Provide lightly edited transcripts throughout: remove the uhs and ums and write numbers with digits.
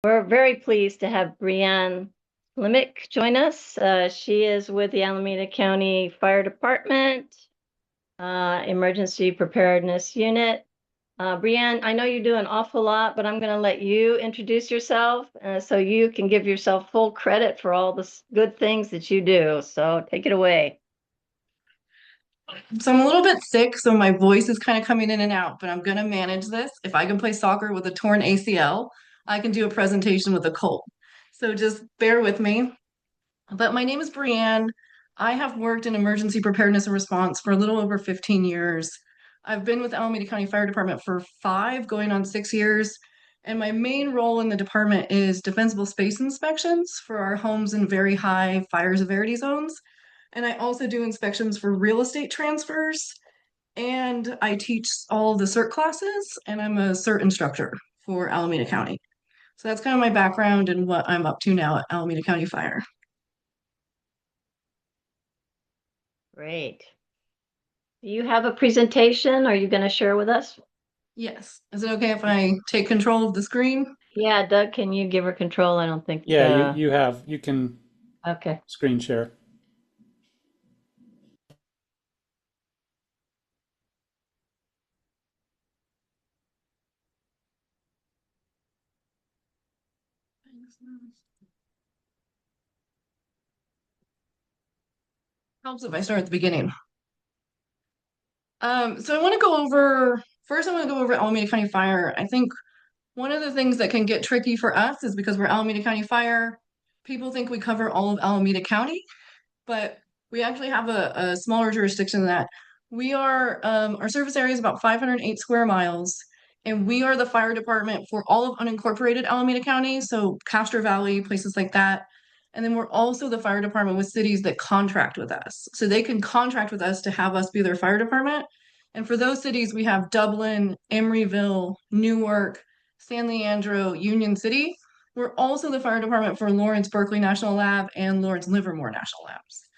We're very pleased to have Breanne Slimick join us. She is with the Alameda County Fire Department, Emergency Preparedness Unit. Breanne, I know you do an awful lot, but I'm going to let you introduce yourself so you can give yourself full credit for all the good things that you do. So take it away. So I'm a little bit sick, so my voice is kind of coming in and out, but I'm going to manage this. If I can play soccer with a torn ACL, I can do a presentation with a cold. So just bear with me. But my name is Breanne. I have worked in emergency preparedness and response for a little over 15 years. I've been with Alameda County Fire Department for 5, going on 6 years. And my main role in the department is defensible space inspections for our homes in very high fire severity zones. And I also do inspections for real estate transfers. And I teach all of the CERT classes, and I'm a CERT instructor for Alameda County. So that's kind of my background and what I'm up to now at Alameda County Fire. Great. Do you have a presentation? Are you going to share with us? Yes. Is it okay if I take control of the screen? Yeah, Doug, can you give her control? I don't think, Yeah, you can okay. screen share. Helps if I start at the beginning. So I want to go over first. I want to go over Alameda County Fire. I think one of the things that can get tricky for us is because we're Alameda County Fire. People think we cover all of Alameda County, but we actually have a smaller jurisdiction than that. We are our service area is about 508 square miles, and we are the fire department for all of unincorporated Alameda County, so Castro Valley, places like that. And then we're also the fire department with cities that contract with us. So they can contract with us to have us be their fire department. And for those cities, we have Dublin, Emeryville, Newark, San Leandro, Union City. We're also the fire department for Lawrence Berkeley National Lab and Lawrence Livermore National Labs.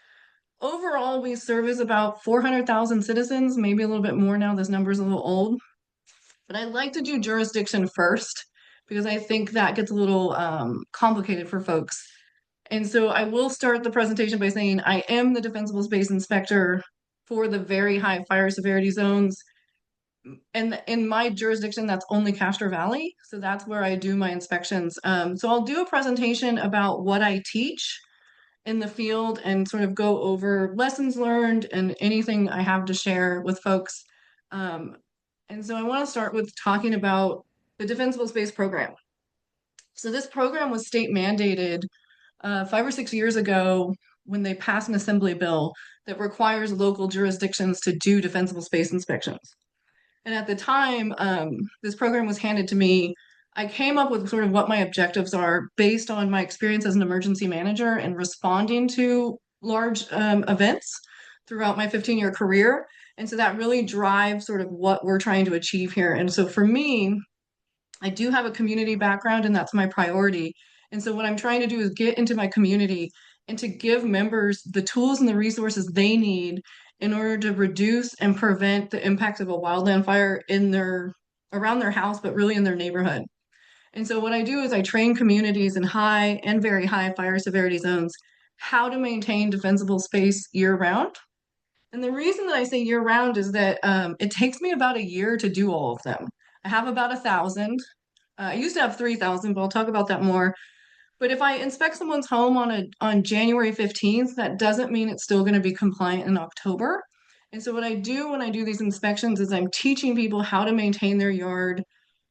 Overall, we service about 400,000 citizens, maybe a little bit more now. This number is a little old, but I like to do jurisdiction first because I think that gets a little complicated for folks. And so I will start the presentation by saying I am the Defensible Space Inspector for the very high fire severity zones. And in my jurisdiction, that's only Castro Valley. So that's where I do my inspections. So I'll do a presentation about what I teach in the field and sort of go over lessons learned and anything I have to share with folks. Um, and so I want to start with talking about the Defensible Space Program. So this program was state mandated 5 or 6 years ago when they passed an assembly bill that requires local jurisdictions to do defensible space inspections. And at the time, this program was handed to me. I came up with sort of what my objectives are based on my experience as an emergency manager and responding to large events throughout my 15-year career. And so that really drives sort of what we're trying to achieve here. And so for me, I do have a community background, and that's my priority. And so what I'm trying to do is get into my community and to give members the tools and the resources they need in order to reduce and prevent the impacts of a wildland fire in their around their house, but really in their neighborhood. And so what I do is I train communities in high and very high fire severity zones how to maintain defensible space year round. And the reason that I say year round is that it takes me about a year to do all of them. I have about 1,000. I used to have 3,000, but I'll talk about that more. But if I inspect someone's home on January 15th, that doesn't mean it's still going to be compliant in October. And so what I do when I do these inspections is I'm teaching people how to maintain their yard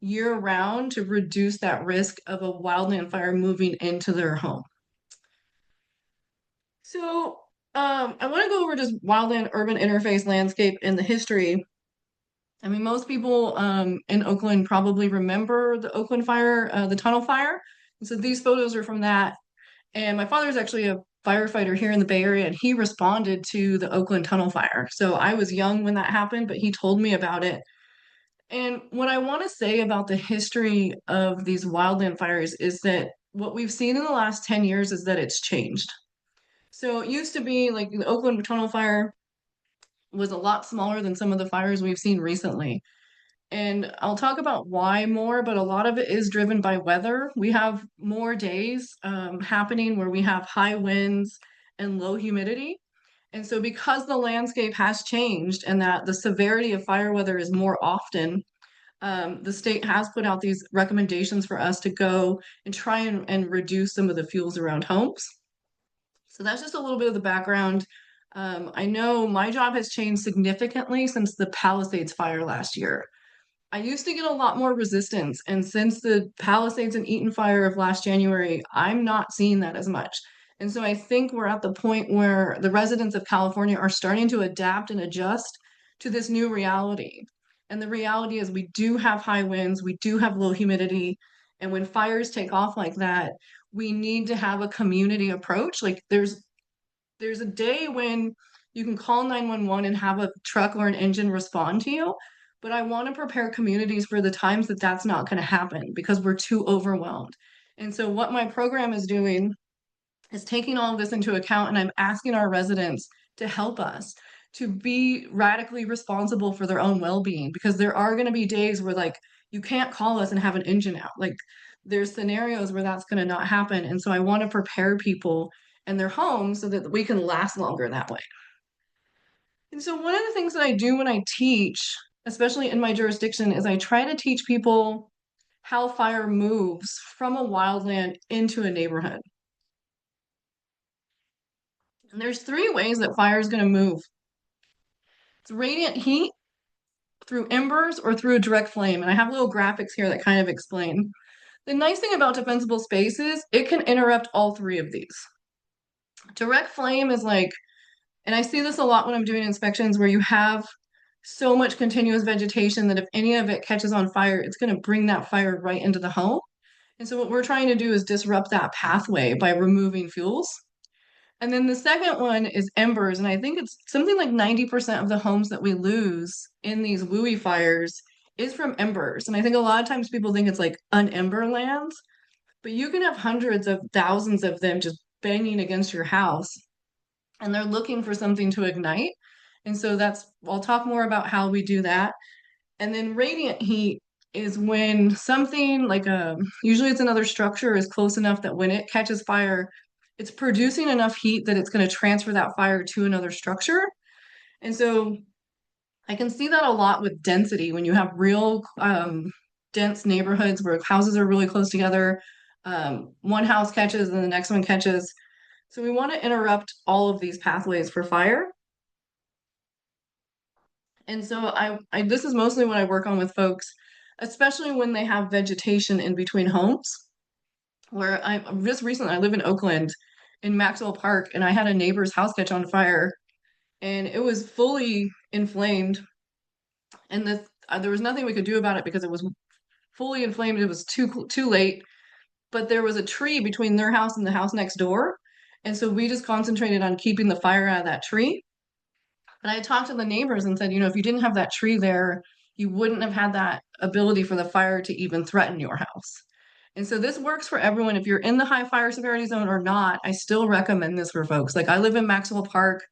year round to reduce that risk of a wildland fire moving into their home. So I want to go over just wildland urban interface landscape and the history. I mean, most people in Oakland probably remember the Oakland fire, the tunnel fire. And so these photos are from that. And my father is actually a firefighter here in the Bay Area, and he responded to the Oakland tunnel fire. So I was young when that happened, but he told me about it. And what I want to say about the history of these wildland fires is that what we've seen in the last 10 years is that it's changed. So it used to be like the Oakland tunnel fire was a lot smaller than some of the fires we've seen recently. And I'll talk about why more, but a lot of it is driven by weather. We have more days happening where we have high winds and low humidity. And so because the landscape has changed and that the severity of fire weather is more often, the state has put out these recommendations for us to go and try and reduce some of the fuels around homes. So that's just a little bit of the background. I know my job has changed significantly since the Palisades fire last year. I used to get a lot more resistance, and since the Palisades and Eaton fire of last January, I'm not seeing that as much. And so I think we're at the point where the residents of California are starting to adapt and adjust to this new reality. And the reality is we do have high winds, we do have low humidity, and when fires take off like that, we need to have a community approach. Like there's a day when you can call 911 and have a truck or an engine respond to you, but I want to prepare communities for the times that that's not going to happen because we're too overwhelmed. And so what my program is doing is taking all of this into account, and I'm asking our residents to help us to be radically responsible for their own well-being, because there are going to be days where like you can't call us and have an engine out. Like there's scenarios where that's going to not happen. And so I want to prepare people and their homes so that we can last longer that way. And so one of the things that I do when I teach, especially in my jurisdiction, is I try to teach people how fire moves from a wildland into a neighborhood. And there's three ways that fire is going to move. It's radiant heat, through embers, or through a direct flame. And I have little graphics here that kind of explain. The nice thing about defensible space is it can interrupt all three of these. Direct flame is like, and I see this a lot when I'm doing inspections, where you have so much continuous vegetation that if any of it catches on fire, it's going to bring that fire right into the home. And so what we're trying to do is disrupt that pathway by removing fuels. And then the second one is embers. And I think it's something like 90% of the homes that we lose in these WUI fires is from embers. And I think a lot of times people think it's like unember lands, but you can have hundreds of thousands of them just banging against your house, and they're looking for something to ignite. And so I'll talk more about how we do that. And then radiant heat is when something like usually it's another structure, is close enough that when it catches fire, it's producing enough heat that it's going to transfer that fire to another structure. And so I can see that a lot with density when you have real dense neighborhoods where houses are really close together. One house catches and the next one catches. So we want to interrupt all of these pathways for fire. And so this is mostly what I work on with folks, especially when they have vegetation in between homes. Where I just recently, I live in Oakland in Maxwell Park, and I had a neighbor's house catch on fire, and it was fully inflamed. And there was nothing we could do about it because it was fully inflamed. It was too late. But there was a tree between their house and the house next door. And so we just concentrated on keeping the fire out of that tree. And I talked to the neighbors and said, if you didn't have that tree there, you wouldn't have had that ability for the fire to even threaten your house. And so this works for everyone. If you're in the high fire severity zone or not, I still recommend this for folks. Like I live in Maxwell Park.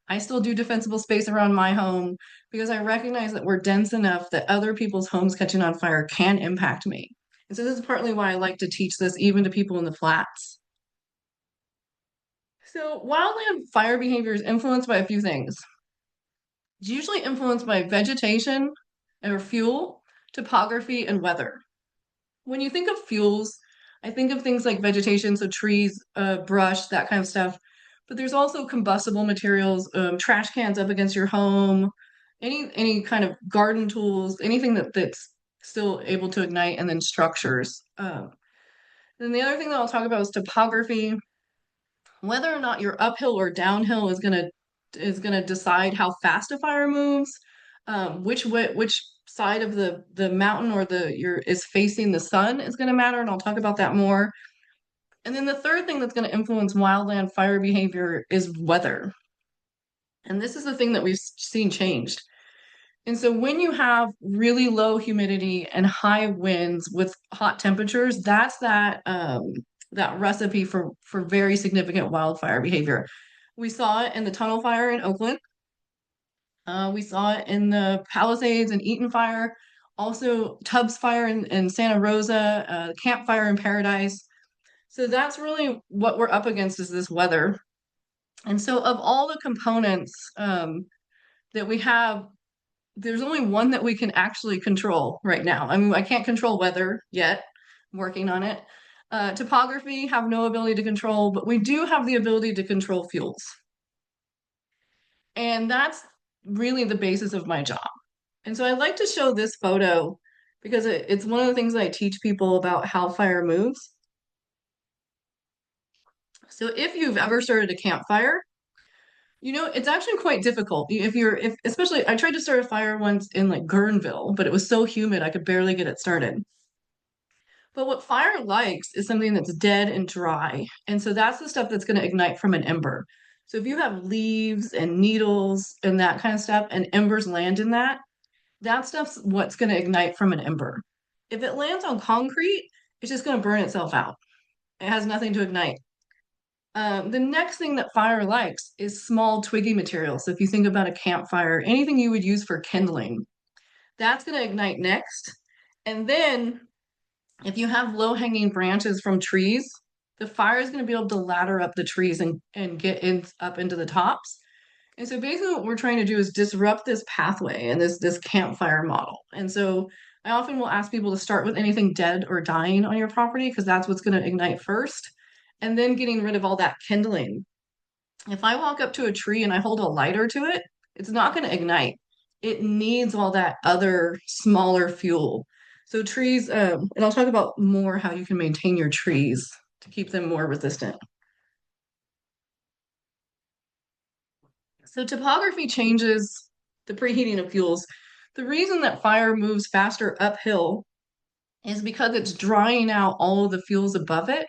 I still do defensible space around my home because I recognize that we're dense enough that other people's homes catching on fire can impact me. And so this is partly why I like to teach this even to people in the flats. So wildland fire behavior is influenced by a few things. It's usually influenced by vegetation or fuel, topography, and weather. When you think of fuels, I think of things like vegetation, so trees, brush, that kind of stuff. But there's also combustible materials, trash cans up against your home, any kind of garden tools, anything that's still able to ignite, and then structures. Then the other thing that I'll talk about is topography. Whether or not you're uphill or downhill is gonna decide how fast a fire moves, which side of the mountain or is facing the sun is gonna matter, and I'll talk about that more. And then the third thing that's gonna influence wildland fire behavior is weather. And this is the thing that we've seen changed. And so when you have really low humidity and high winds with hot temperatures, that's that recipe for very significant wildfire behavior. We saw it in the tunnel fire in Oakland. We saw it in the Palisades and Eaton fire. Also Tubbs Fire in Santa Rosa, Campfire in Paradise. So that's really what we're up against is this weather. And so of all the components that we have, there's only one that we can actually control right now. I mean, I can't control weather yet. I'm working on it. Topography, have no ability to control, but we do have the ability to control fuels. And that's really the basis of my job. And so I'd like to show this photo because it's one of the things that I teach people about how fire moves. So if you've ever started a campfire, you know, it's actually quite difficult. If especially, I tried to start a fire once in like Guerneville, but it was so humid I could barely get it started. But what fire likes is something that's dead and dry. And so that's the stuff that's going to ignite from an ember. So if you have leaves and needles and that kind of stuff, and embers land in that, that stuff's what's going to ignite from an ember. If it lands on concrete, it's just going to burn itself out. It has nothing to ignite. The next thing that fire likes is small twiggy material. So if you think about a campfire, anything you would use for kindling, that's going to ignite next. And then if you have low-hanging branches from trees, the fire is going to be able to ladder up the trees and get up into the tops. And so basically what we're trying to do is disrupt this pathway and this campfire model. And so I often will ask people to start with anything dead or dying on your property because that's what's going to ignite first, and then getting rid of all that kindling. If I walk up to a tree and I hold a lighter to it, it's not going to ignite. It needs all that other smaller fuel. So trees, and I'll talk about more how you can maintain your trees to keep them more resistant. So topography changes the preheating of fuels. The reason that fire moves faster uphill is because it's drying out all of the fuels above it.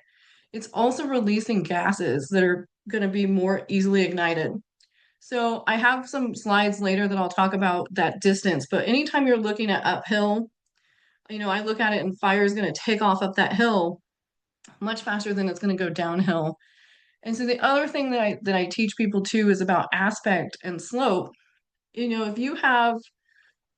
It's also releasing gases that are going to be more easily ignited. So I have some slides later that I'll talk about that distance, but anytime you're looking at uphill, you know, I look at it and fire is going to take off up that hill much faster than it's going to go downhill. And so the other thing that I teach people too is about aspect and slope. You know, if you have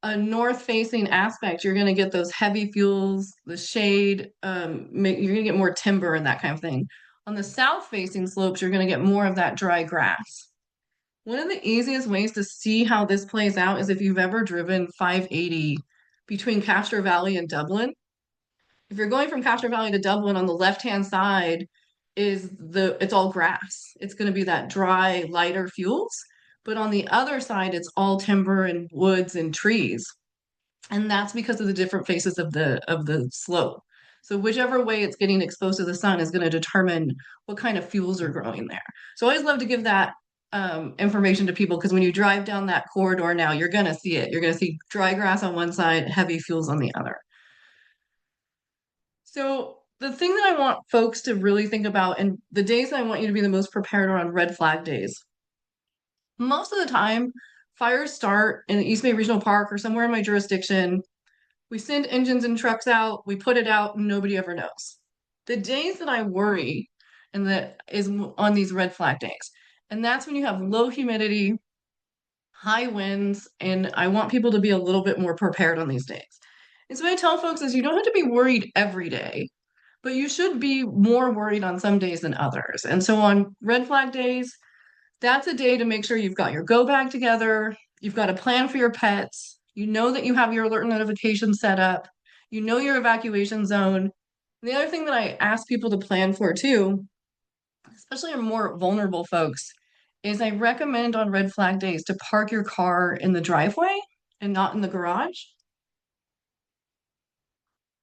a north facing aspect, you're going to get those heavy fuels, the shade, you're going to get more timber and that kind of thing. On the south facing slopes, you're going to get more of that dry grass. One of the easiest ways to see how this plays out is if you've ever driven 580 between Castro Valley and Dublin. If you're going from Castro Valley to Dublin, on the left-hand side it's all grass. It's going to be that dry, lighter fuels. But on the other side, it's all timber and woods and trees. And that's because of the different faces of the slope. So whichever way it's getting exposed to the sun is going to determine what kind of fuels are growing there. So I always love to give that information to people because when you drive down that corridor now, you're going to see it. You're going to see dry grass on one side, heavy fuels on the other. So the thing that I want folks to really think about, and the days that I want you to be the most prepared are on red flag days. Most of the time, fires start in the East Bay Regional Park or somewhere in my jurisdiction. We send engines and trucks out, we put it out, and nobody ever knows. The days that I worry, and that is on these red flag days. And that's when you have low humidity, high winds, and I want people to be a little bit more prepared on these days. And so what I tell folks is you don't have to be worried every day, but you should be more worried on some days than others. And so on red flag days, that's a day to make sure you've got your go bag together, you've got a plan for your pets, you know that you have your alert notification set up, you know your evacuation zone. The other thing that I ask people to plan for too, especially our more vulnerable folks, is I recommend on red flag days to park your car in the driveway and not in the garage.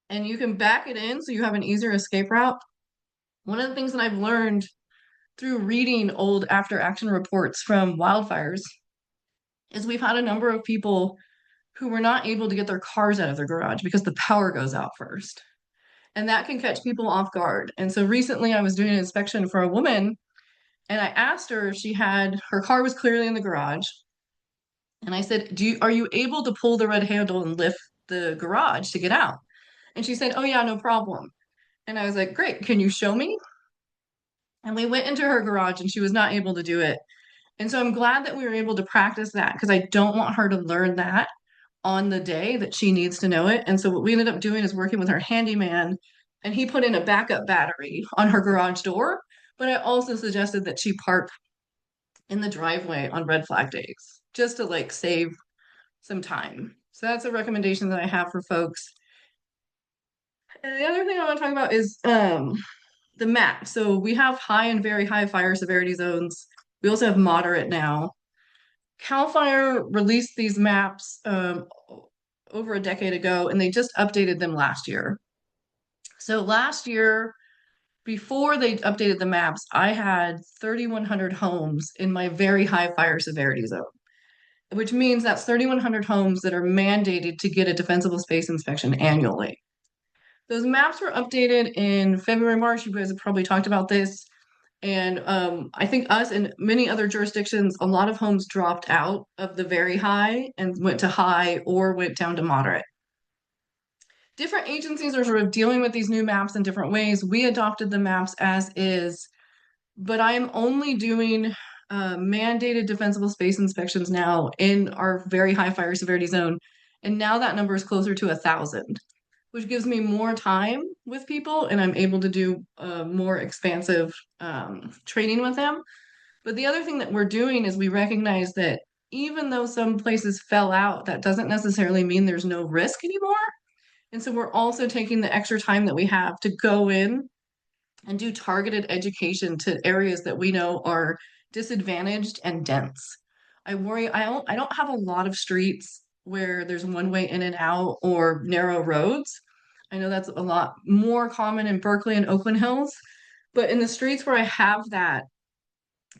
And you can back it in so you have an easier escape route. One of the things that I've learned through reading old after action reports from wildfires is we've had a number of people who were not able to get their cars out of their garage because the power goes out first. And that can catch people off guard. And so recently I was doing an inspection for a woman and I asked her if her car was clearly in the garage. And I said, are you able to pull the red handle and lift the garage to get out? And she said, oh yeah, no problem. And I was like, great, can you show me? And we went into her garage and she was not able to do it. And so I'm glad that we were able to practice that because I don't want her to learn that on the day that she needs to know it. And so what we ended up doing is working with our handyman, and he put in a backup battery on her garage door. But I also suggested that she park in the driveway on red flag days just to like save some time. So that's a recommendation that I have for folks. And the other thing I want to talk about is the map. So we have high and very high fire severity zones. We also have moderate now. CAL FIRE released these maps over a decade ago, and they just updated them last year. So last year, before they updated the maps, I had 3,100 homes in my very high fire severity zone, which means that's 3,100 homes that are mandated to get a defensible space inspection annually. Those maps were updated in February, March. You guys have probably talked about this. And I think us and many other jurisdictions, a lot of homes dropped out of the very high and went to high or went down to moderate. Different agencies are sort of dealing with these new maps in different ways. We adopted the maps as is, but I am only doing mandated defensible space inspections now in our very high fire severity zone. And now that number is closer to 1,000, which gives me more time with people, and I'm able to do more expansive training with them. But the other thing that we're doing is we recognize that even though some places fell out, that doesn't necessarily mean there's no risk anymore. And so we're also taking the extra time that we have to go in and do targeted education to areas that we know are disadvantaged and dense. I don't have a lot of streets where there's one way in and out or narrow roads. I know that's a lot more common in Berkeley and Oakland Hills, but in the streets where I have that,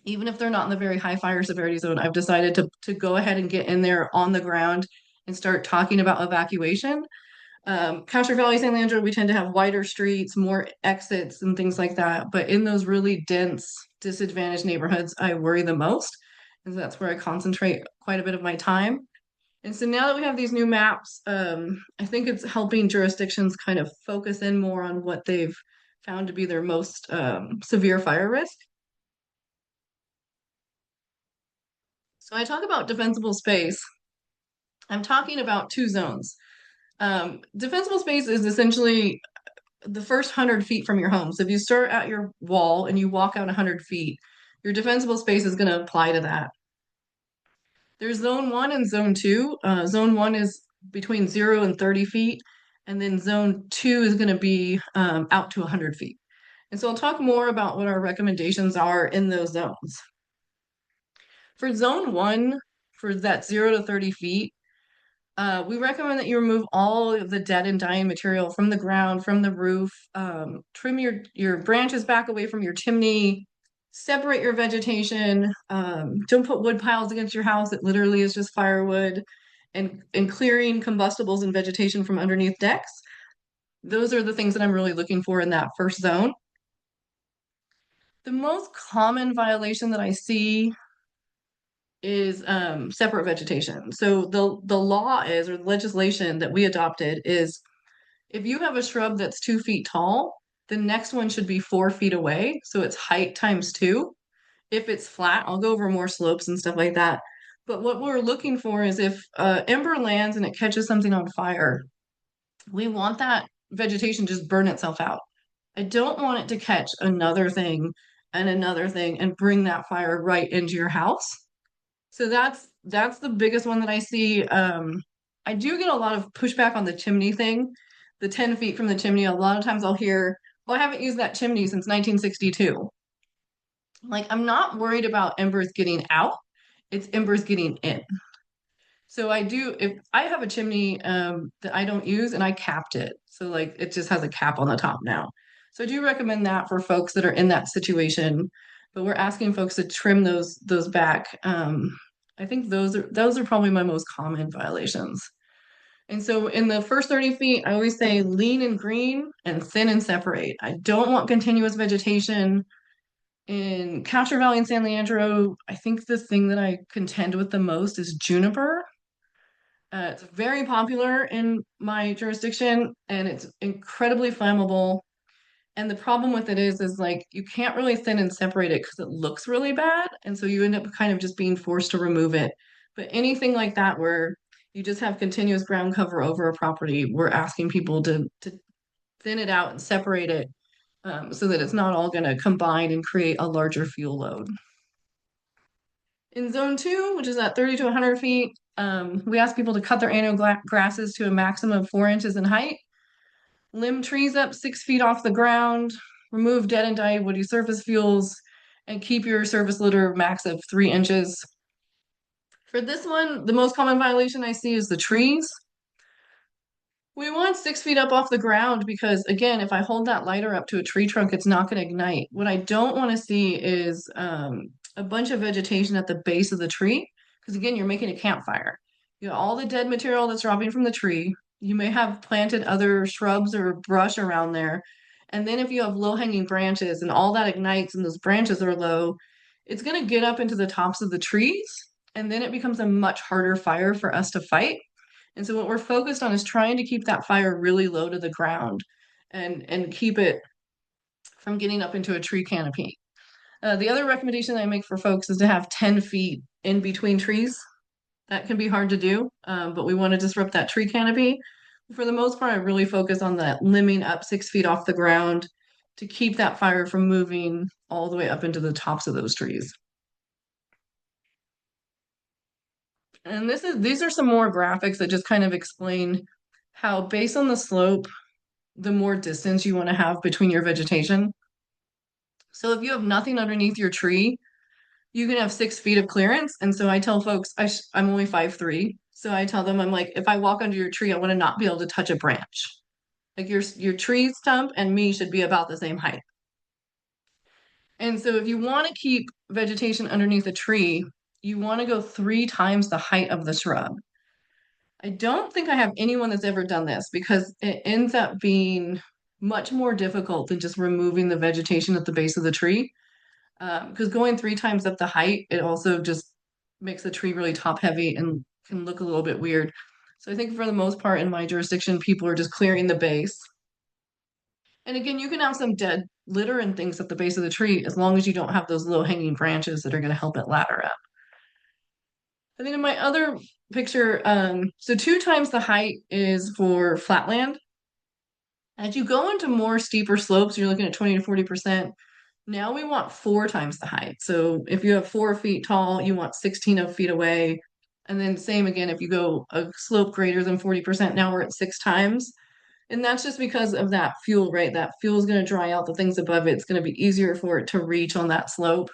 even if they're not in the very high fire severity zone, I've decided to go ahead and get in there on the ground and start talking about evacuation. Castro Valley, San Leandro, we tend to have wider streets, more exits and things like that. But in those really dense, disadvantaged neighborhoods, I worry the most. And so that's where I concentrate quite a bit of my time. And so now that we have these new maps, I think it's helping jurisdictions kind of focus in more on what they've found to be their most severe fire risk. So I talk about defensible space. I'm talking about two zones. Defensible space is essentially the first 100 feet from your home. So if you start at your wall and you walk out 100 feet, your defensible space is going to apply to that. There's zone 1 and zone 2. Zone 1 is between 0 and 30 feet, and then zone 2 is going to be out to 100 feet. And so I'll talk more about what our recommendations are in those zones. For zone 1, for that 0 to 30 feet, we recommend that you remove all of the dead and dying material from the ground, from the roof, trim your branches back away from your chimney, separate your vegetation, don't put wood piles against your house. It literally is just firewood, and clearing combustibles and vegetation from underneath decks. Those are the things that I'm really looking for in that first zone. The most common violation that I see is separate vegetation. So the law is, or the legislation that we adopted is, if you have a shrub that's 2 feet tall, the next one should be 4 feet away. So it's height times 2. If it's flat, I'll go over more slopes and stuff like that. But what we're looking for is if ember lands and it catches something on fire, we want that vegetation just burn itself out. I don't want it to catch another thing and bring that fire right into your house. So that's the biggest one that I see. I do get a lot of pushback on the chimney thing, the 10 feet from the chimney. A lot of times I'll hear, well, I haven't used that chimney since 1962. Like, I'm not worried about embers getting out, it's embers getting in. So if I have a chimney that I don't use, and I capped it. So like it just has a cap on the top now. So I do recommend that for folks that are in that situation, but we're asking folks to trim those back. I think those are probably my most common violations. And so in the first 30 feet, I always say lean and green and thin and separate. I don't want continuous vegetation. In Castro Valley and San Leandro, I think the thing that I contend with the most is juniper. It's very popular in my jurisdiction, and it's incredibly flammable. And the problem with it is like you can't really thin and separate it because it looks really bad. And so you end up kind of just being forced to remove it. But anything like that where you just have continuous ground cover over a property, we're asking people to thin it out and separate it so that it's not all going to combine and create a larger fuel load. In zone 2, which is at 30 to 100 feet, we ask people to cut their annual grasses to a maximum of 4 inches in height, limb trees up 6 feet off the ground, remove dead and dyed woody surface fuels, and keep your surface litter max of 3 inches. For this one, the most common violation I see is the trees. We want 6 feet up off the ground because, again, if I hold that lighter up to a tree trunk, it's not going to ignite. What I don't want to see is a bunch of vegetation at the base of the tree because, again, you're making a campfire. You have all the dead material that's dropping from the tree. You may have planted other shrubs or brush around there. And then if you have low-hanging branches and all that ignites and those branches are low, it's going to get up into the tops of the trees. And then it becomes a much harder fire for us to fight. And so what we're focused on is trying to keep that fire really low to the ground and keep it from getting up into a tree canopy. The other recommendation I make for folks is to have 10 feet in between trees. That can be hard to do, but we want to disrupt that tree canopy. For the most part, I really focus on that limbing up 6 feet off the ground to keep that fire from moving all the way up into the tops of those trees. And these are some more graphics that just kind of explain how, based on the slope, the more distance you want to have between your vegetation. So if you have nothing underneath your tree, you can have 6 feet of clearance. And so I tell folks, I'm only 5'3". So I tell them, I'm like, if I walk under your tree, I want to not be able to touch a branch. Like your tree stump and me should be about the same height. And so if you want to keep vegetation underneath a tree, you want to go 3 times the height of the shrub. I don't think I have anyone that's ever done this because it ends up being much more difficult than just removing the vegetation at the base of the tree. Because going 3 times up the height, it also just makes the tree really top heavy and can look a little bit weird. So I think for the most part in my jurisdiction, people are just clearing the base. And again, you can have some dead litter and things at the base of the tree as long as you don't have those low hanging branches that are going to help it ladder up. And then in my other picture, so 2 times the height is for flatland. As you go into more steeper slopes, you're looking at 20 to 40%. Now we want 4 times the height. So if you have 4 feet tall, you want 16 feet away. And then same again, if you go a slope greater than 40%, now we're at 6 times. And that's just because of that fuel, right? That fuel is going to dry out the things above it. It's going to be easier for it to reach on that slope.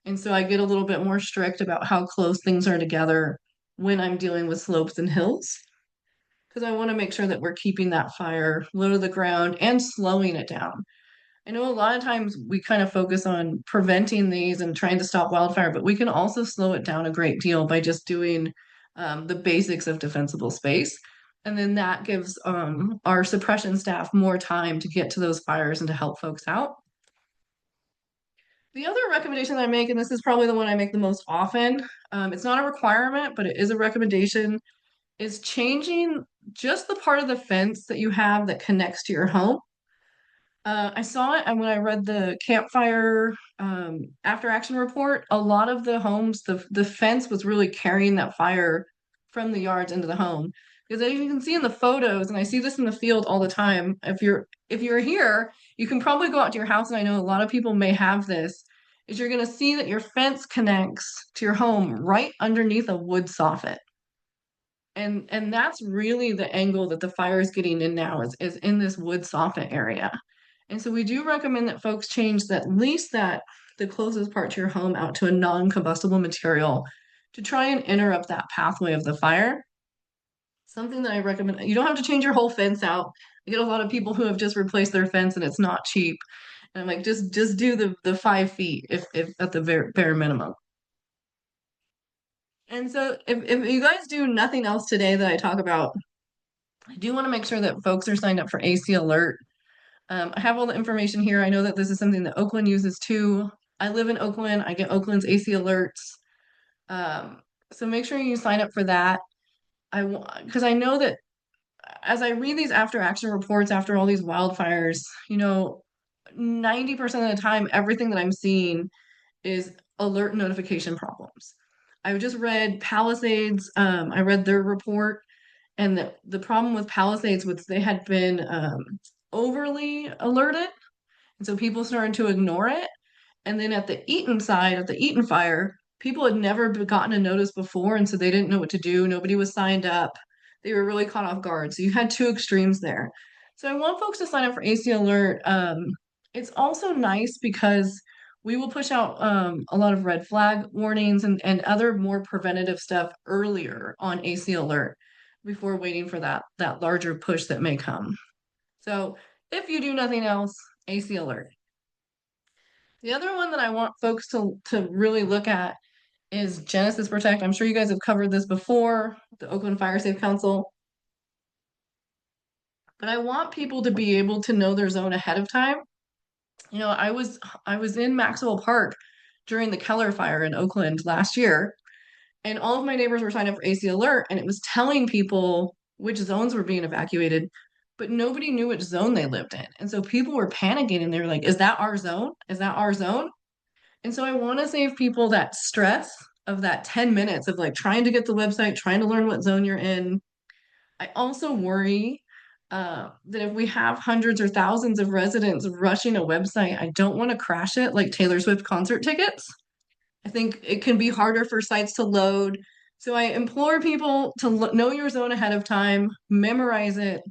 And so I get a little bit more strict about how close things are together when I'm dealing with slopes and hills. Because I want to make sure that we're keeping that fire low to the ground and slowing it down. I know a lot of times we kind of focus on preventing these and trying to stop wildfire, but we can also slow it down a great deal by just doing the basics of defensible space. And then that gives our suppression staff more time to get to those fires and to help folks out. The other recommendation that I make, and this is probably the one I make the most often, it's not a requirement, but it is a recommendation, is changing just the part of the fence that you have that connects to your home. I saw it, and when I read the campfire after action report, a lot of the homes, the fence was really carrying that fire from the yards into the home. Because as you can see in the photos, and I see this in the field all the time, if you're here, you can probably go out to your house, and I know a lot of people may have this, is you're going to see that your fence connects to your home right underneath a wood soffit. And that's really the angle that the fire is getting in now is in this wood soffit area. And so we do recommend that folks change at least the closest part to your home out to a non-combustible material to try and interrupt that pathway of the fire. Something that I recommend, you don't have to change your whole fence out. I get a lot of people who have just replaced their fence and it's not cheap. And I'm like, just do the 5 feet if at the bare minimum. And so if you guys do nothing else today that I talk about, I do want to make sure that folks are signed up for AC Alert. I have all the information here. I know that this is something that Oakland uses too. I live in Oakland. I get Oakland's AC Alerts. So make sure you sign up for that. Because I know that as I read these after action reports after all these wildfires, 90% of the time, everything that I'm seeing is alert notification problems. I just read Palisades. I read their report. And the problem with Palisades was they had been overly alerted. And so people started to ignore it. And then at the Eaton side, at the Eaton fire, people had never gotten a notice before. And so they didn't know what to do. Nobody was signed up. They were really caught off guard. So you had two extremes there. So I want folks to sign up for AC Alert. It's also nice because we will push out a lot of red flag warnings and other more preventative stuff earlier on AC Alert before waiting for that larger push that may come. So if you do nothing else, AC Alert. The other one that I want folks to really look at is Genasys Protect. I'm sure you guys have covered this before, the Oakland Fire Safe Council. But I want people to be able to know their zone ahead of time. You know, I was in Maxwell Park during the Keller fire in Oakland last year, and all of my neighbors were signed up for AC Alert, and it was telling people which zones were being evacuated, but nobody knew which zone they lived in. And so people were panicking and they were like, is that our zone? Is that our zone? And so I want to save people that stress of that 10 minutes of like trying to get the website, trying to learn what zone you're in. I also worry that if we have hundreds or thousands of residents rushing a website, I don't want to crash it like Taylor Swift concert tickets. I think it can be harder for sites to load. So I implore people to know your zone ahead of time, memorize it,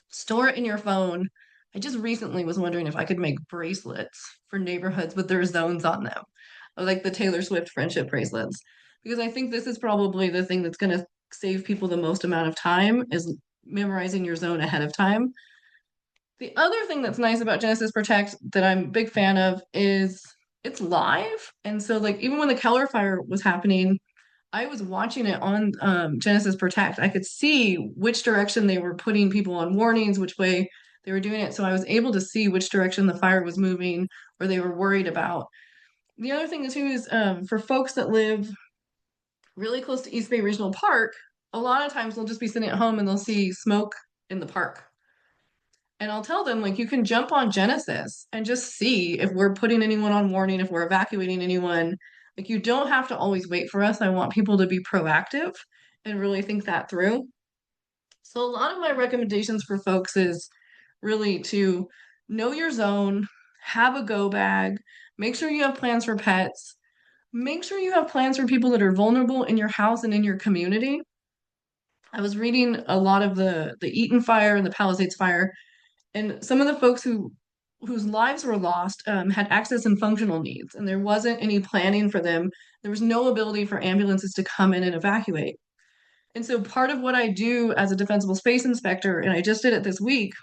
store it in your phone. I just recently was wondering if I could make bracelets for neighborhoods with their zones on them, like the Taylor Swift friendship bracelets, because I think this is probably the thing that's going to save people the most amount of time is memorizing your zone ahead of time. The other thing that's nice about Genasys Protect that I'm a big fan of is it's live. And so like even when the Keller fire was happening, I was watching it on Genasys Protect. I could see which direction they were putting people on warnings, which way they were doing it. So I was able to see which direction the fire was moving or they were worried about. The other thing too is for folks that live really close to East Bay Regional Park, a lot of times they'll just be sitting at home and they'll see smoke in the park. And I'll tell them, like, you can jump on Genasys and just see if we're putting anyone on warning, if we're evacuating anyone. Like, you don't have to always wait for us. I want people to be proactive and really think that through. So, a lot of my recommendations for folks is really to know your zone, have a go bag, make sure you have plans for pets, make sure you have plans for people that are vulnerable in your house and in your community. I was reading a lot of the Eaton fire and the Palisades fire, and some of the folks whose lives were lost had access and functional needs, and there wasn't any planning for them. There was no ability for ambulances to come in and evacuate. And so part of what I do as a defensible space inspector, and I just did it this week,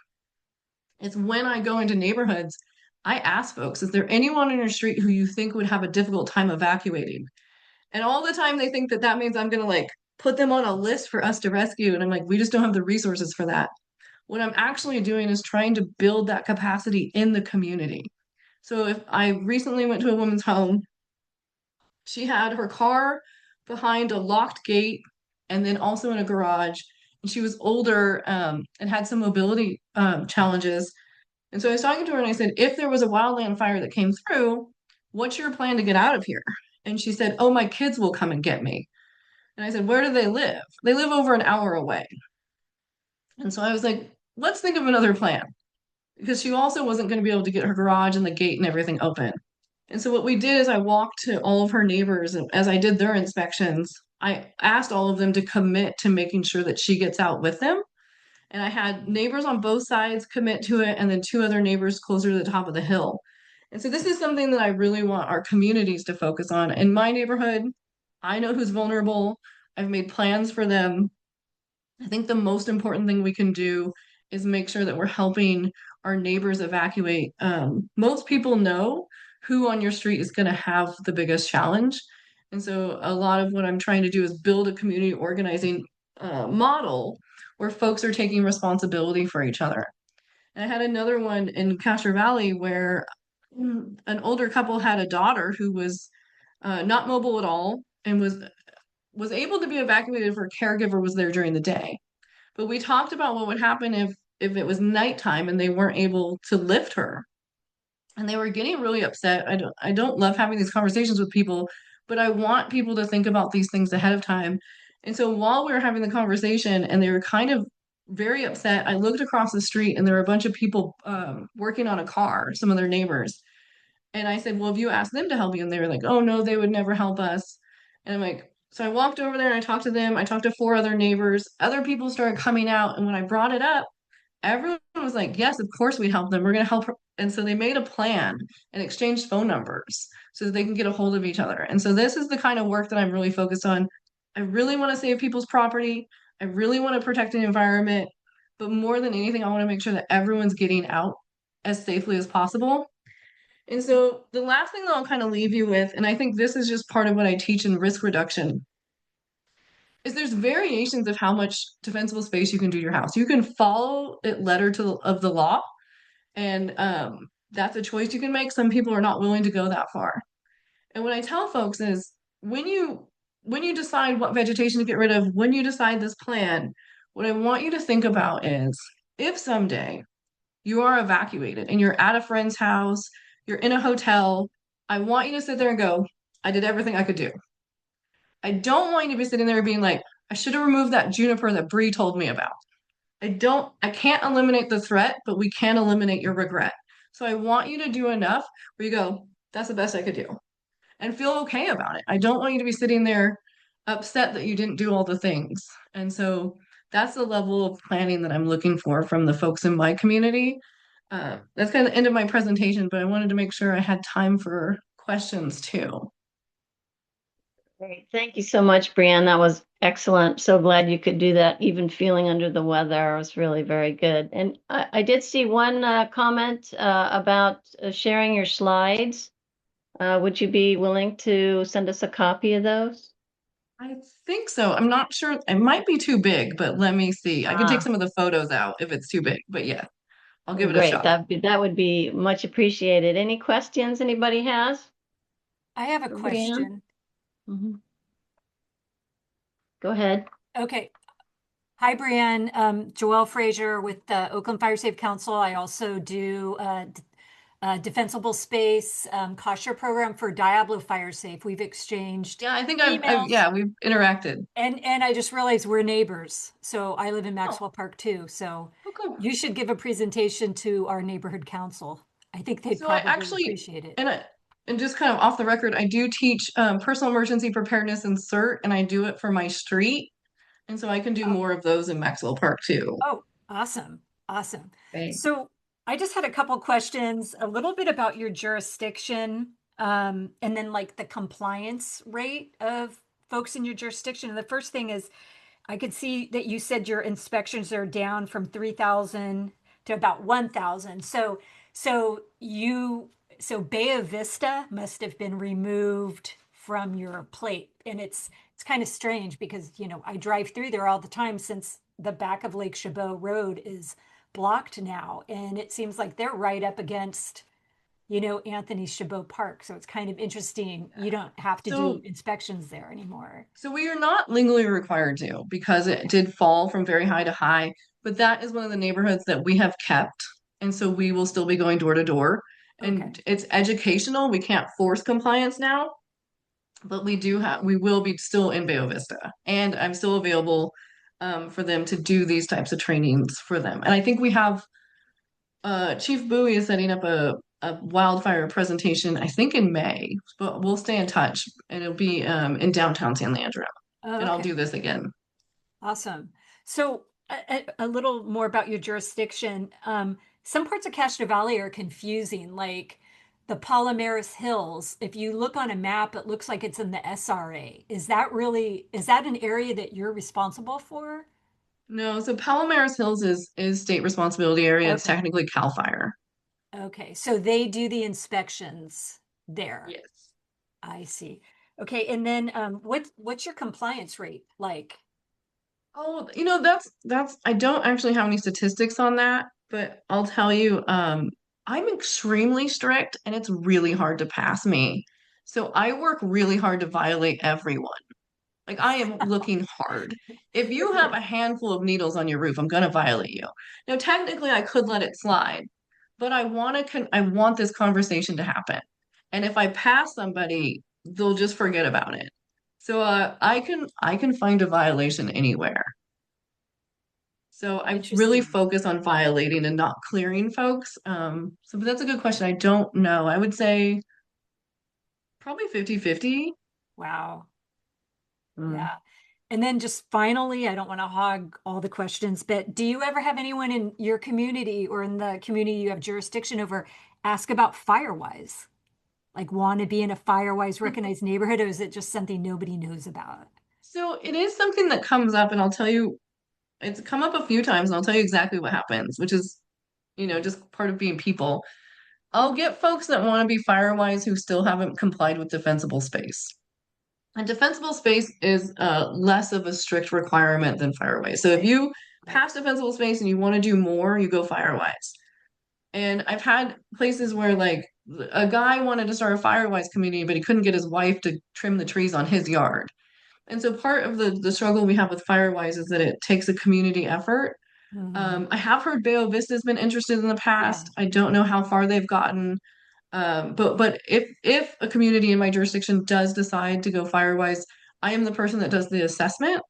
is when I go into neighborhoods, I ask folks, is there anyone on your street who you think would have a difficult time evacuating? And all the time they think that that means I'm going to like put them on a list for us to rescue. And I'm like, we just don't have the resources for that. What I'm actually doing is trying to build that capacity in the community. So if I recently went to a woman's home, she had her car behind a locked gate and then also in a garage. And she was older and had some mobility challenges. And so I was talking to her and I said, if there was a wildland fire that came through, what's your plan to get out of here? And she said, oh, my kids will come and get me. And I said, where do they live? They live over an hour away. And so I was like, let's think of another plan because she also wasn't going to be able to get her garage and the gate and everything open. And so what we did is I walked to all of her neighbors, and as I did their inspections, I asked all of them to commit to making sure that she gets out with them. And I had neighbors on both sides commit to it, and then two other neighbors closer to the top of the hill. And so this is something that I really want our communities to focus on. In my neighborhood, I know who's vulnerable. I've made plans for them. I think the most important thing we can do is make sure that we're helping our neighbors evacuate. Most people know who on your street is going to have the biggest challenge. And so a lot of what I'm trying to do is build a community organizing model where folks are taking responsibility for each other. And I had another one in Castro Valley where an older couple had a daughter who was not mobile at all and was able to be evacuated if her caregiver was there during the day. But we talked about what would happen if it was nighttime and they weren't able to lift her. And they were getting really upset. I don't love having these conversations with people, but I want people to think about these things ahead of time. And so while we were having the conversation and they were kind of very upset, I looked across the street and there were a bunch of people working on a car, some of their neighbors. And I said, well, have you asked them to help you? And they were like, oh, no, they would never help us. And I'm like, so I walked over there and I talked to them. I talked to four other neighbors. Other people started coming out. And when I brought it up, everyone was like, yes, of course we help them. We're going to help her. And so they made a plan and exchanged phone numbers so that they can get a hold of each other. And so this is the kind of work that I'm really focused on. I really want to save people's property. I really want to protect the environment. But more than anything, I want to make sure that everyone's getting out as safely as possible. And so the last thing that I'll kind of leave you with, and I think this is just part of what I teach in risk reduction, is there's variations of how much defensible space you can do to your house. You can follow it letter of the law, and that's a choice you can make. Some people are not willing to go that far. And what I tell folks is when you decide what vegetation to get rid of, when you decide this plan, what I want you to think about is if someday you are evacuated and you're at a friend's house, you're in a hotel, I want you to sit there and go, I did everything I could do. I don't want you to be sitting there being like, I should have removed that juniper that Bree told me about. I can't eliminate the threat, but we can eliminate your regret. So I want you to do enough where you go, that's the best I could do and feel okay about it. I don't want you to be sitting there upset that you didn't do all the things. And so that's the level of planning that I'm looking for from the folks in my community. That's kind of the end of my presentation, but I wanted to make sure I had time for questions too. Great. Thank you so much, Breanne. That was excellent. So glad you could do that, even feeling under the weather. It was really very good. And I did see one comment about sharing your slides. Would you be willing to send us a copy of those? I think so. I'm not sure. It might be too big, but let me see. I can take some of the photos out if it's too big, but yeah, I'll give it a Great. shot. That would be much appreciated. Any questions anybody has? I have a For Breanne? question. Mhm. Go ahead. Okay. Hi, Breanne. Joelle Frazier with the Oakland Fire Safe Council. I also do Defensible Space cost share program for Diablo Fire Safe. We've exchanged Yeah, I think emails. yeah, we've interacted. And I just realized we're neighbors. So I live in Maxwell Park too. So Okay. you should give a presentation to our neighborhood council. I think they'd So I probably actually, appreciate it. and just kind of off the record, I do teach personal emergency preparedness and CERT, and I do it for my street. And so I can do more of those in Maxwell Park too. Oh, awesome. Awesome. Great. So I just had a couple questions, a little bit about your jurisdiction, and then like the compliance rate of folks in your jurisdiction. And the first thing is I could see that you said your inspections are down from 3,000 to about 1,000. So Bay Vista must have been removed from your plate. And it's kind of strange because, I drive through there all the time since the back of Lake Chabot Road is blocked now. And it seems like they're right up against, Anthony Chabot Park. So it's kind of interesting. You don't have to So do inspections there anymore. So we are not legally required to because it did fall from very high to high, but that is one of the neighborhoods that we have kept. And so we will still be going door to door. And Okay. it's educational. We can't force compliance now, but we will be still in Bay Vista. And I'm still available for them to do these types of trainings for them. And I think we have Chief Bowie is setting up a wildfire presentation, I think in May, but we'll stay in touch and it'll be in downtown San Leandro. Oh, And I'll okay. do this again. Awesome. So a little more about your jurisdiction. Some parts of Castro Valley are confusing, like the Palomares Hills. If you look on a map, it looks like it's in the SRA. Is that an area that you're responsible for? No, so Palomares Hills is state responsibility area. It's Okay. technically CAL FIRE. Okay. So they do the inspections there. Yes. I see. Okay. And then what's your compliance rate like? Oh, that's I don't actually have any statistics on that, but I'll tell you, I'm extremely strict and it's really hard to pass me. So I work really hard to violate everyone. Like I am looking hard. If you have a handful of needles on your roof, I'm gonna violate you. Now, technically, I could let it slide, but I want this conversation to happen. And if I pass somebody, they'll just forget about it. So I can find a violation anywhere. So I really Interesting. focus on violating and not clearing folks. But that's a good question. I don't know. I would say probably 50-50. Wow. Mm. Yeah. And then just finally, I don't want to hog all the questions, but do you ever have anyone in your community or in the community you have jurisdiction over ask about Firewise? Like want to be in a Firewise recognized neighborhood, or is it just something nobody knows about? So it is something that comes up, and I'll tell you, it's come up a few times, and I'll tell you exactly what happens, which is, just part of being people. I'll get folks that want to be Firewise who still haven't complied with defensible space. And defensible space is less of a strict requirement than Firewise. So if you pass defensible space and you want to do more, you go Firewise. And I've had places where like a guy wanted to start a Firewise community, but he couldn't get his wife to trim the trees on his yard. And so part of the struggle we have with Firewise is that it takes a community effort. Mhm. I have heard Bayo Vista's been interested in the Yeah. past. I don't know how far they've gotten. But if a community in my jurisdiction does decide to go Firewise, I am the person that does the assessment.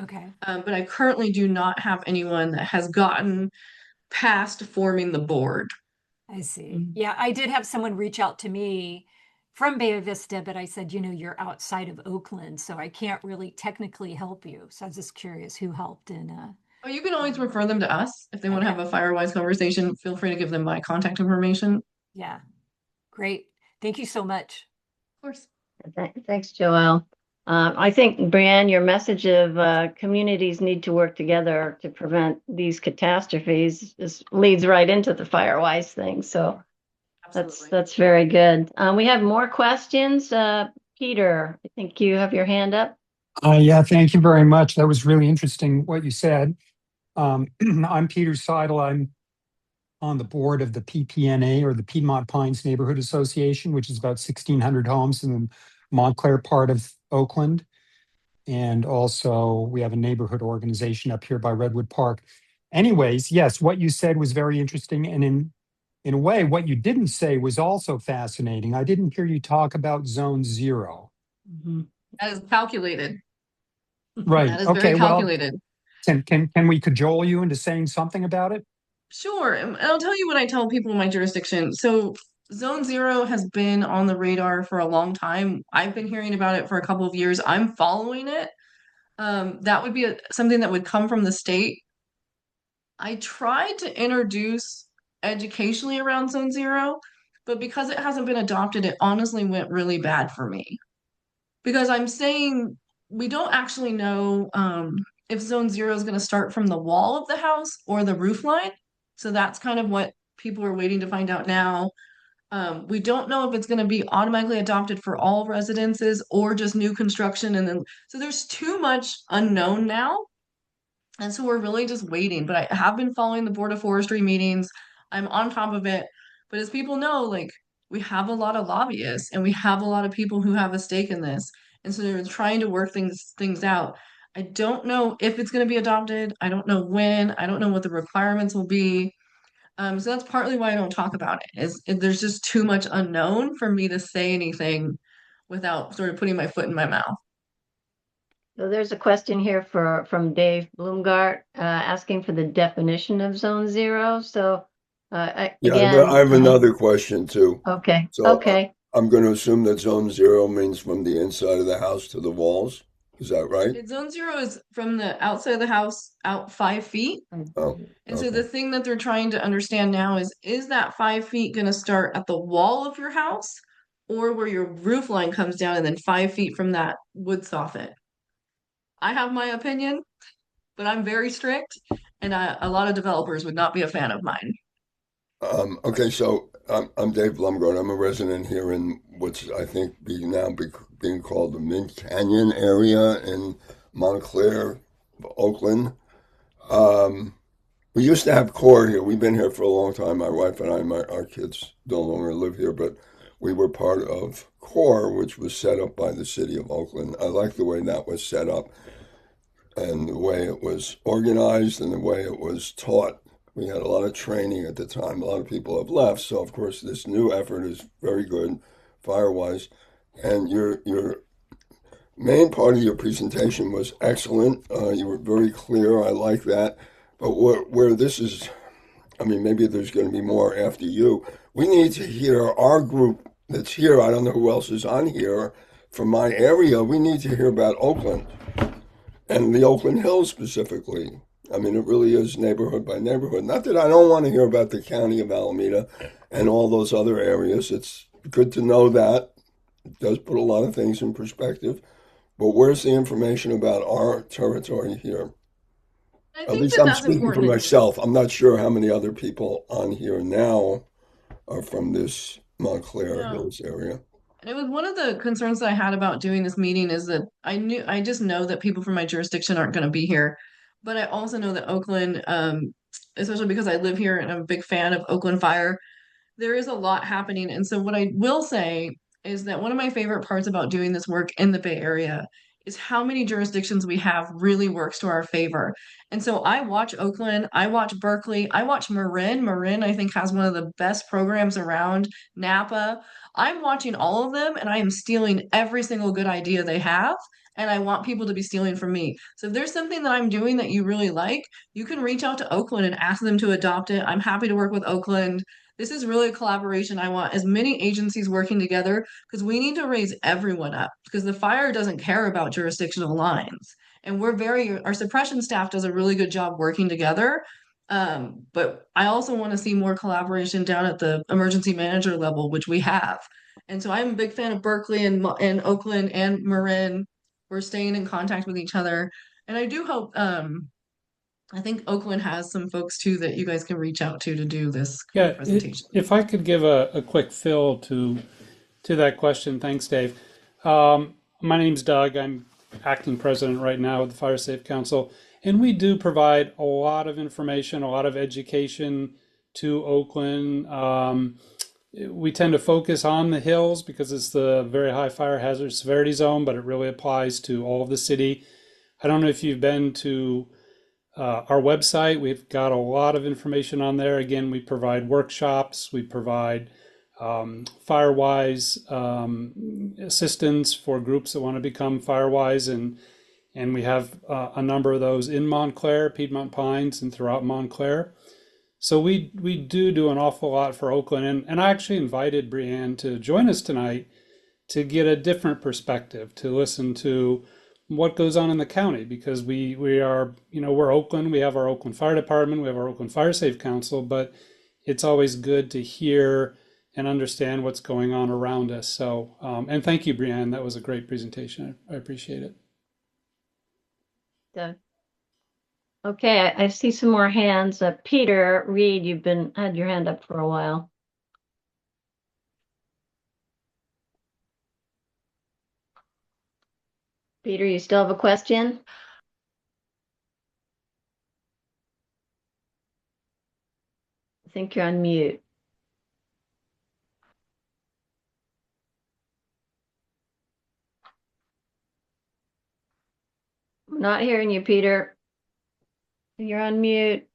Okay. But I currently do not have anyone that has gotten past forming the board. I see. Mm. Yeah, I did have someone reach out to me from Bay Vista, but I said, you're outside of Oakland, so I can't really technically help you. So I was just curious who helped in Oh, you can always refer them to us if they want to okay. have a Firewise conversation. Feel free to give them my contact information. Yeah. Great. Thank you so much. Of course. Thanks, Joelle. I think, Breanne, your message of communities need to work together to prevent these catastrophes leads right into the Firewise thing. So Absolutely. that's very good. We have more questions. Peter, I think you have your hand up. Yeah, thank you very much. That was really interesting what you said. I'm Peter Seidel. I'm on the board of the PPNA, or the Piedmont Pines Neighborhood Association, which is about 1,600 homes in the Montclair part of Oakland. And also we have a neighborhood organization up here by Redwood Park. Anyways, yes, what you said was very interesting. And in a way, what you didn't say was also fascinating. I didn't hear you talk about Zone 0. Mhm. That is calculated. Right. That is Okay. very Well, calculated. can we cajole you into saying something about it? Sure. And I'll tell you what I tell people in my jurisdiction. So Zone 0 has been on the radar for a long time. I've been hearing about it for a couple of years. I'm following it. That would be something that would come from the state. I tried to introduce educationally around Zone 0, but because it hasn't been adopted, it honestly went really bad for me. Because I'm saying we don't actually know if Zone 0 is going to start from the wall of the house or the roof line. So that's kind of what people are waiting to find out now. We don't know if it's going to be automatically adopted for all residences or just new construction. And then, so there's too much unknown now. And so we're really just waiting. But I have been following the Board of Forestry meetings. I'm on top of it. But as people know, like we have a lot of lobbyists and we have a lot of people who have a stake in this. And so they're trying to work things out. I don't know if it's going to be adopted. I don't know when. I don't know what the requirements will be. So that's partly why I don't talk about it. There's just too much unknown for me to say anything without sort of putting my foot in my mouth. So there's a question here from Dave Bloomgart asking for the definition of Zone 0. So Yeah, again, I have another question too. okay, So okay. I'm going to assume that Zone 0 means from the inside of the house to the walls. Is that right? Zone 0 is from the outside of the house out 5 feet. Oh, And so the okay. thing that they're trying to understand now is that 5 feet going to start at the wall of your house or where your roof line comes down and then 5 feet from that wood soffit? I have my opinion, but I'm very strict, and a lot of developers would not be a fan of mine. Okay, so I'm Dave Blumgren. I'm a resident here in what's I think being called the Mid Canyon area in Montclair, Oakland. Um, we used to have core here. We've been here for a long time. My wife and our kids no longer live here, but we were part of core, which was set up by the city of Oakland. I like the way that was set up and the way it was organized and the way it was taught. We had a lot of training at the time. A lot of people have left, so of course this new effort is very good, fire-wise. And main part of your presentation was excellent. You were very clear. I like that. But where this is, I mean, maybe there's going to be more after you. We need to hear our group that's here. I don't know who else is on here from my area. We need to hear about Oakland and the Oakland Hills specifically. I mean, it really is neighborhood by neighborhood. Not that I don't want to hear about the county of Alameda and all those other areas. It's good to know that. It does put a lot of things in perspective. But where's the information about our territory here? I At think least that I'm that's speaking for important. myself. I'm not sure how many other people on here now are from this Montclair Yeah. Hills area. And it was one of the concerns that I had about doing this meeting is that I just know that people from my jurisdiction aren't going to be here. But I also know that Oakland, especially because I live here and I'm a big fan of Oakland Fire, there is a lot happening. And so what I will say is that one of my favorite parts about doing this work in the Bay Area is how many jurisdictions we have really works to our favor. And so I watch Oakland, I watch Berkeley, I watch Marin. Marin, I think, has one of the best programs around. Napa. I'm watching all of them and I am stealing every single good idea they have. And I want people to be stealing from me. So if there's something that I'm doing that you really like, you can reach out to Oakland and ask them to adopt it. I'm happy to work with Oakland. This is really a collaboration. I want as many agencies working together because we need to raise everyone up because the fire doesn't care about jurisdictional lines. And our suppression staff does a really good job working together. But I also want to see more collaboration down at the emergency manager level, which we have. And so I'm a big fan of Berkeley and Oakland and Marin. We're staying in contact with each other. And I do hope I think Oakland has some folks too that you guys can reach out to do this kind of Yeah, presentation. if I could give a quick fill to that question, thanks, Dave. My name's Doug. I'm acting president right now of the Fire Safe Council, and we do provide a lot of information, a lot of education to Oakland. We tend to focus on the hills because it's the very high fire hazard severity zone, but it really applies to all of the city. I don't know if you've been to our website. We've got a lot of information on there. Again, we provide workshops, we provide Firewise assistance for groups that want to become Firewise, and we have a number of those in Montclair, Piedmont Pines, and throughout Montclair. So we do an awful lot for Oakland, and I actually invited Breanne to join us tonight to get a different perspective, to listen to what goes on in the county, because we are, we're Oakland, we have our Oakland Fire Department, we have our Oakland Fire Safe Council, but it's always good to hear and understand what's going on around us. So, and thank you, Breanne. That was a great presentation. I appreciate it. Okay, I see some more hands. Peter Reed, you've had your hand up for a while. Peter, you still have a question? I think you're on mute. I'm not hearing you, Peter. You're on mute.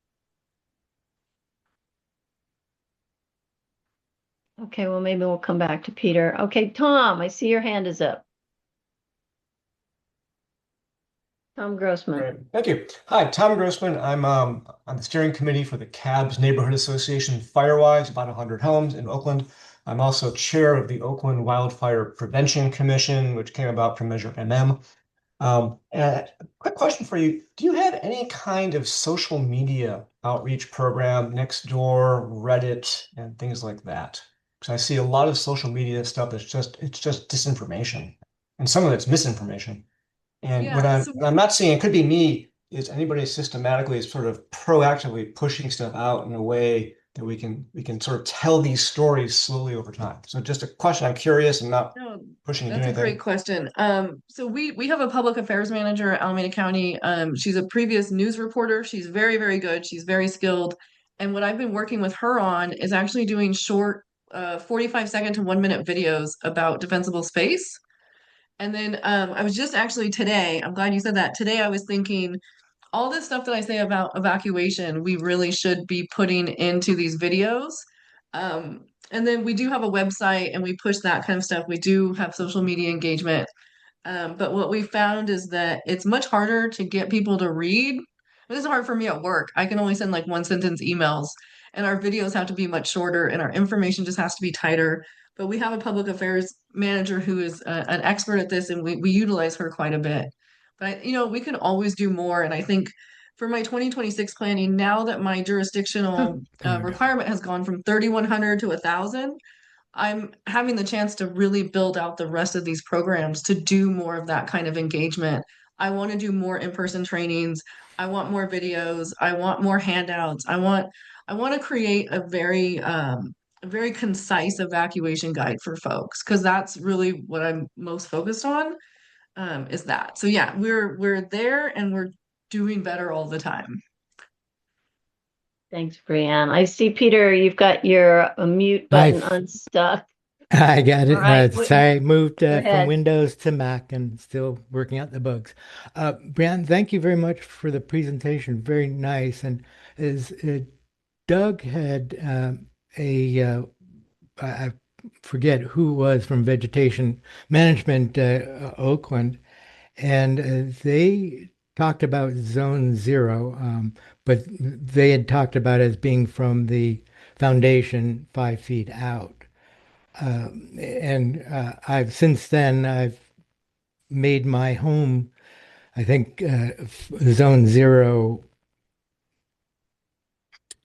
Okay, well, maybe we'll come back to Peter. Okay, Tom, I see your hand is up. Tom Grossman. Great. Thank you. Hi, Tom Grossman. I'm on the steering committee for the CABS Neighborhood Association Firewise, about 100 homes in Oakland. I'm also chair of the Oakland Wildfire Prevention Commission, which came about from Measure MM. And a quick question for you. Do you have any kind of social media outreach program, Nextdoor, Reddit, and things like that? Because I see a lot of social media stuff that's it's just disinformation, and some of it's misinformation. And Yeah, what I'm not seeing, it could be me, is anybody systematically sort of proactively pushing stuff out in a way that we can sort of tell these stories slowly over time. So just a question. I'm curious. I'm not no, pushing to do that's a anything. great question. So we have a public affairs manager at Alameda County. She's a previous news reporter. She's very, very good. She's very skilled. And what I've been working with her on is actually doing short 45-second to 1-minute videos about defensible space. And then I was just actually today, I'm glad you said that. Today I was thinking all this stuff that I say about evacuation, we really should be putting into these videos. And then we do have a website and we push that kind of stuff. We do have social media engagement. But what we found is that it's much harder to get people to read. This is hard for me at work. I can only send like one sentence emails, and our videos have to be much shorter, and our information just has to be tighter. But we have a public affairs manager who is an expert at this, and we utilize her quite a bit. But we can always do more. And I think for my 2026 planning, now that my jurisdictional requirement has gone from 3,100 to 1,000, I'm having the chance to really build out the rest of these programs to do more of that kind of engagement. I want to do more in-person trainings. I want more videos. I want more handouts. I want to create a very concise evacuation guide for folks because that's really what I'm most focused on, is that. So yeah, we're there and we're doing better all the time. Thanks, Breanne. I see, Peter, you've got your mute button unstuck. I got it. All right, Sorry, I moved go from ahead. Windows to Mac and still working out the bugs. Breanne, thank you very much for the presentation. Very nice. And as Doug had I forget who was from Vegetation Management Oakland, and they talked about Zone 0, but they had talked about it as being from the foundation 5 feet out. And I've since then I've made my home, I think, Zone 0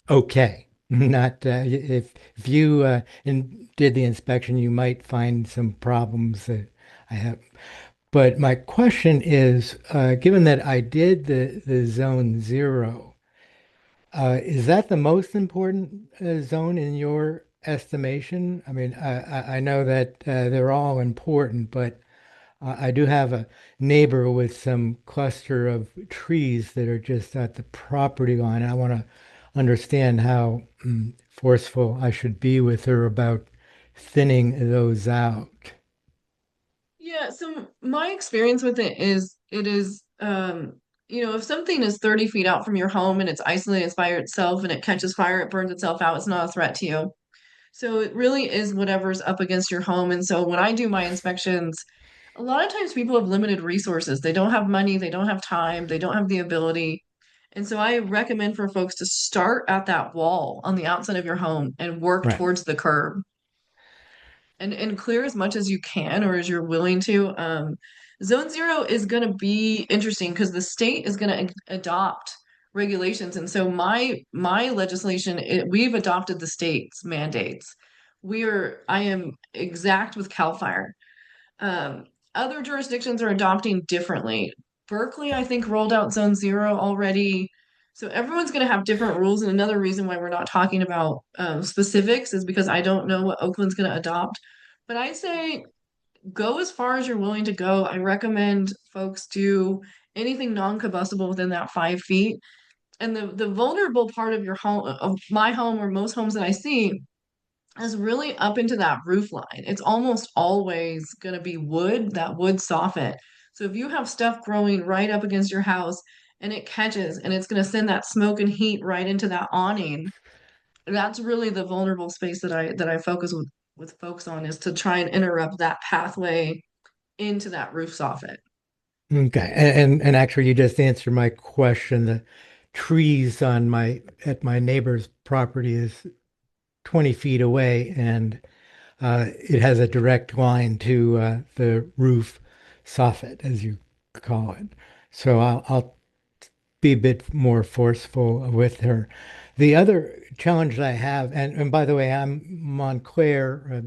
okay. Not if you did the inspection, you might find some problems that I have. But my question is, given that I did the Zone 0, is that the most important zone in your estimation? I mean, I know that they're all important, but I do have a neighbor with some cluster of trees that are just at the property line. I want to understand how forceful I should be with her about thinning those out. Yeah, so my experience with it is if something is 30 feet out from your home and it's isolated, it's by itself and it catches fire, it burns itself out, it's not a threat to you. So it really is whatever's up against your home. And so when I do my inspections, a lot of times people have limited resources. They don't have money, they don't have time, they don't have the ability. And so I recommend for folks to start at that wall on the outside of your home and work Right. towards the curb and clear as much as you can or as you're willing to. Zone 0 is going to be interesting because the state is going to adopt regulations, and so my legislation, we've adopted the state's mandates. I am exact with CAL FIRE. Other jurisdictions are adopting differently. Berkeley, I think, rolled out Zone 0 already. So everyone's going to have different rules. And another reason why we're not talking about specifics is because I don't know what Oakland's going to adopt. But I say go as far as you're willing to go. I recommend folks do anything non-combustible within that 5 feet. And the vulnerable part of your home, of my home, or most homes that I see, is really up into that roof line. It's almost always going to be wood, that wood soffit. So if you have stuff growing right up against your house and it catches and it's going to send that smoke and heat right into that awning, that's really the vulnerable space that I focus with folks on, is to try and interrupt that pathway into that roof soffit. Okay. And actually you just answered my question. The trees at my neighbor's property is 20 feet away, and it has a direct line to the roof soffit, as you call it. So I'll be a bit more forceful with her. The other challenge that I have, and by the way, I'm Montclair,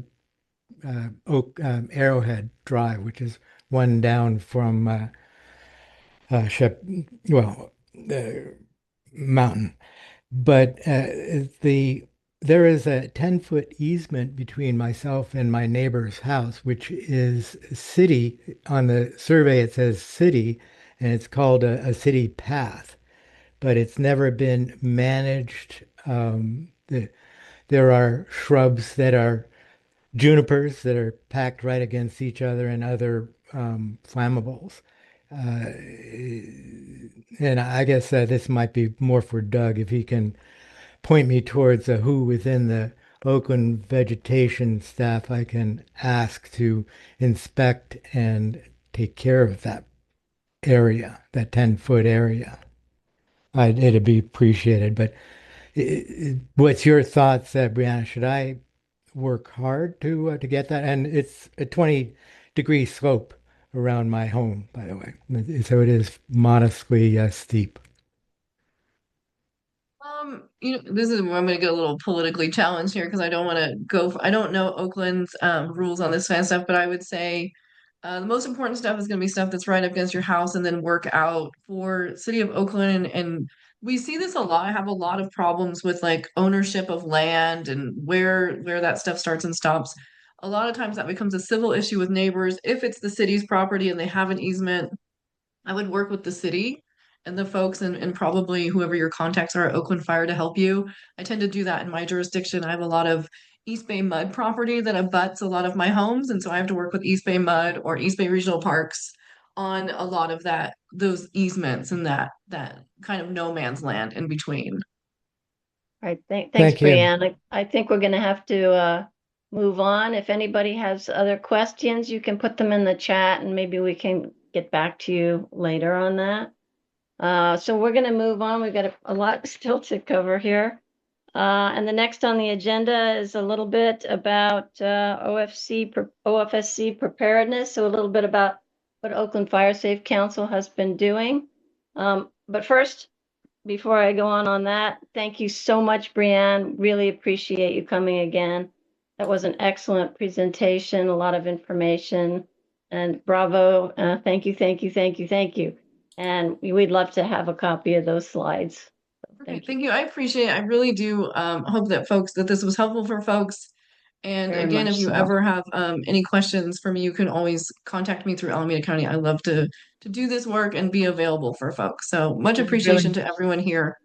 Arrowhead Drive, which is one down from the mountain. But there is a 10-foot easement between myself and my neighbor's house, which is city. On the survey, it says city, and it's called a city path, but it's never been managed. There are shrubs that are junipers that are packed right against each other, and other flammables. And I guess this might be more for Doug, if he can point me towards who within the Oakland vegetation staff I can ask to inspect and take care of that area, that 10-foot area. It'd be appreciated. But what's your thoughts, Breanne? Should I work hard to get that? And it's a 20-degree slope around my home, by the way, so it is modestly steep. This is where I'm going to get a little politically challenged here because I don't want to I don't know Oakland's rules on this kind of stuff, but I would say the most important stuff is going to be stuff that's right up against your house and then work out for City of Oakland. And we see this a lot. I have a lot of problems with like ownership of land and where that stuff starts and stops. A lot of times that becomes a civil issue with neighbors. If it's the city's property and they have an easement, I would work with the city and the folks and probably whoever your contacts are at Oakland Fire to help you. I tend to do that in my jurisdiction. I have a lot of East Bay Mud property that abuts a lot of my homes, and so I have to work with East Bay Mud or East Bay Regional Parks on a lot of those easements and that kind of no man's land in between. All right, thanks, Thank you. Breanne. I think we're going to have to move on. If anybody has other questions, you can put them in the chat and maybe we can get back to you later on that. So we're going to move on. We've got a lot still to cover here. And the next on the agenda is a little bit about OFSC preparedness. So a little bit about what Oakland Fire Safe Council has been doing. But first, before I go on that, thank you so much, Breanne. Really appreciate you coming again. That was an excellent presentation, a lot of information, and bravo. Thank you, thank you, thank you, thank you. And we'd love to have a copy of those slides. Thank you. I appreciate it. I really do hope that this was helpful for folks. And Very again, much if you so. ever have any questions for me, you can always contact me through Alameda County. I love to do this work and be available for folks. So much appreciation to everyone here